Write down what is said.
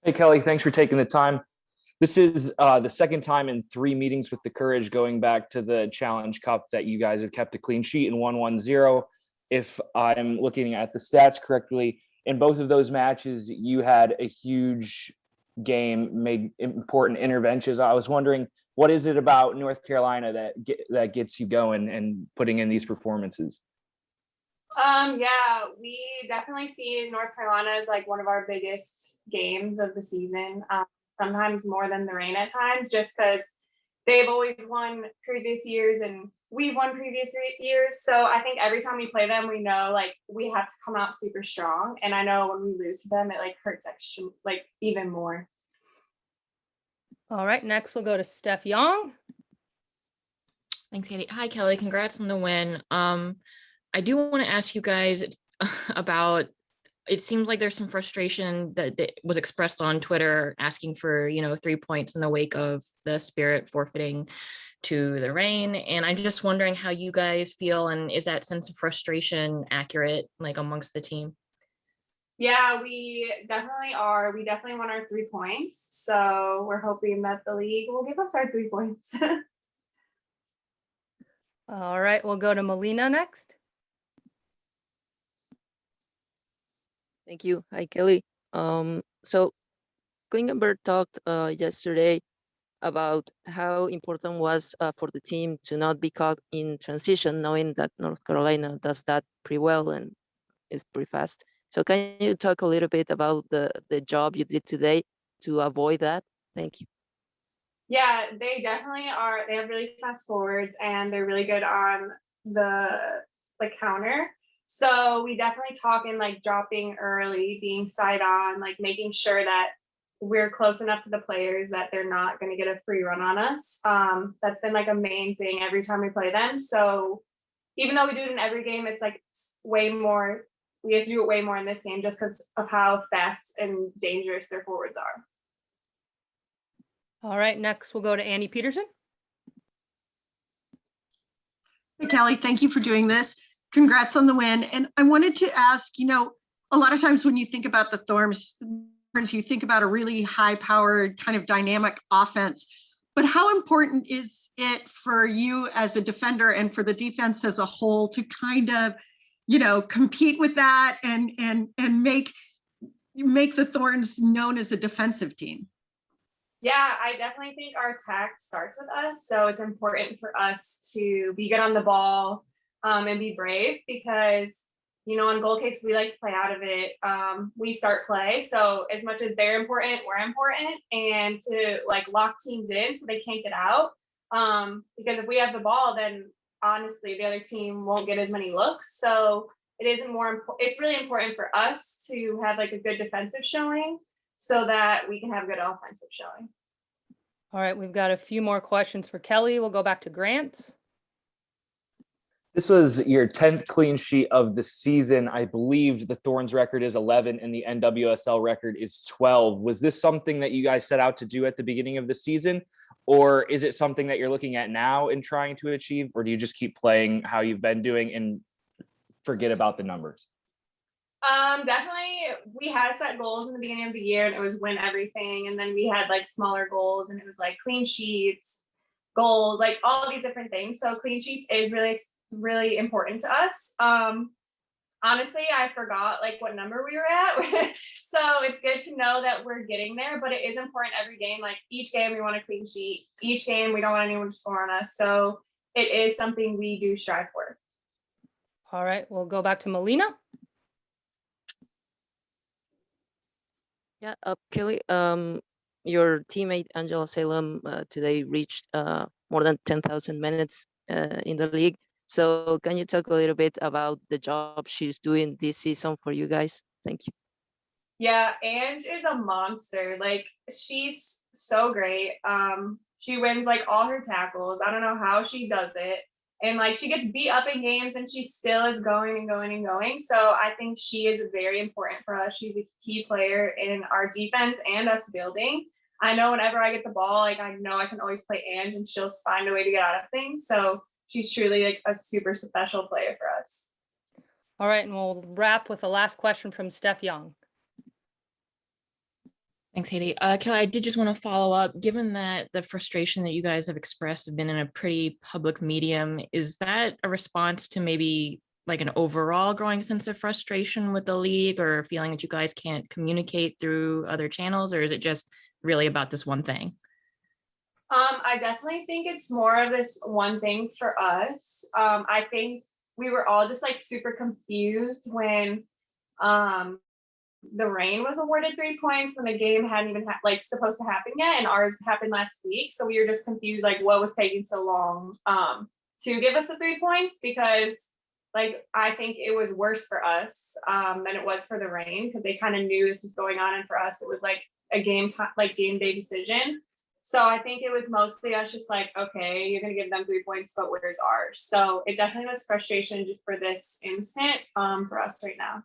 Hey, Kelly, thanks for taking the time. This is the second time in three meetings with the Courage going back to the Challenge Cup that you guys have kept a clean sheet and won 1-0. If I'm looking at the stats correctly, in both of those matches, you had a huge game, made important interventions. I was wondering, what is it about North Carolina that gets you going and putting in these performances? Yeah, we definitely see North Carolina as like one of our biggest games of the season. Sometimes more than the rain at times, just because they've always won previous years and we've won previous years. So I think every time we play them, we know like we have to come out super strong. And I know when we lose to them, it like hurts extra, like even more. All right, next we'll go to Steph Young. Thanks, Katie. Hi, Kelly. Congrats on the win. I do want to ask you guys about, it seems like there's some frustration that was expressed on Twitter asking for, 3 points in the wake of the Spirit forfeiting to the Reign. And I'm just wondering how you guys feel, and is that sense of frustration accurate, like amongst the team? Yeah, we definitely are. We definitely want our 3 points. So we're hoping that the league will give us our 3 points. All right, we'll go to Melina next. Thank you. Hi, Kelly. So Klingenberg talked yesterday about how important was for the team to not be caught in transition, knowing that North Carolina does that pretty well and is pretty fast. So can you talk a little bit about the job you did today to avoid that? Thank you. Yeah, they definitely are. They have really fast forwards and they're really good on the like counter. So we definitely talk in like dropping early, being side on, like making sure that we're close enough to the players that they're not going to get a free run on us. That's been like a main thing every time we play them. So even though we do it in every game, it's like way more. We have to do it way more in this game just because of how fast and dangerous their forwards are. All right, next we'll go to Annie Peterson. Hey, Kelly, thank you for doing this. Congrats on the win. And I wanted to ask, a lot of times when you think about the Thorns, you think about a really high-powered kind of dynamic offense. But how important is it for you as a defender and for the defense as a whole to kind of, compete with that and make the Thorns known as a defensive team? Yeah, I definitely think our attack starts with us. So it's important for us to be good on the ball and be brave because, on goal kicks, we like to play out of it. We start play. So as much as they're important, we're important. And to like lock teams in so they can't get out. Because if we have the ball, then honestly, the other team won't get as many looks. So it's really important for us to have like a good defensive showing so that we can have a good offensive showing. All right, we've got a few more questions for Kelly. We'll go back to Grant. This was your 10th clean sheet of the season. I believe the Thorns record is 11 and the NWSL record is 12. Was this something that you guys set out to do at the beginning of the season? Or is it something that you're looking at now and trying to achieve? Or do you just keep playing how you've been doing and forget about the numbers? Definitely we had set goals in the beginning of the year and it was win everything. And then we had like smaller goals and it was like clean sheets, goals, like all these different things. So clean sheets is really, really important to us. Honestly, I forgot like what number we were at. So it's good to know that we're getting there, but it is important every game. Like each game we want a clean sheet. Each game we don't want anyone to score on us. So it is something we do strive for. All right, we'll go back to Melina. Yeah, Kelly, your teammate Angela Salem today reached more than 10,000 minutes in the league. So can you talk a little bit about the job she's doing this season for you guys? Thank you. Yeah, Ange is a monster. Like she's so great. She wins like all her tackles. I don't know how she does it. And like she gets beat up in games and she still is going and going and going. So I think she is very important for us. She's a key player in our defense and us building. I know whenever I get the ball, like I know I can always play Ange and she'll find a way to get out of things. So she's truly like a super special player for us. All right, and we'll wrap with the last question from Steph Young. Thanks, Katie. Kelly, I did just want to follow up, given that the frustration that you guys have expressed have been in a pretty public medium, is that a response to maybe like an overall growing sense of frustration with the league, or feeling that you guys can't communicate through other channels, or is it just really about this one thing? I definitely think it's more of this one thing for us. I think we were all just like super confused when the Reign was awarded 3 points when the game hadn't even like supposed to happen yet, and ours happened last week. So we were just confused, like what was taking so long to give us the 3 points, because like I think it was worse for us than it was for the Reign, because they kind of knew this was going on, and for us it was like a game day decision. So I think it was mostly us just like, okay, you're gonna give them 3 points, but where's ours? So it definitely was frustration just for this instant for us right now.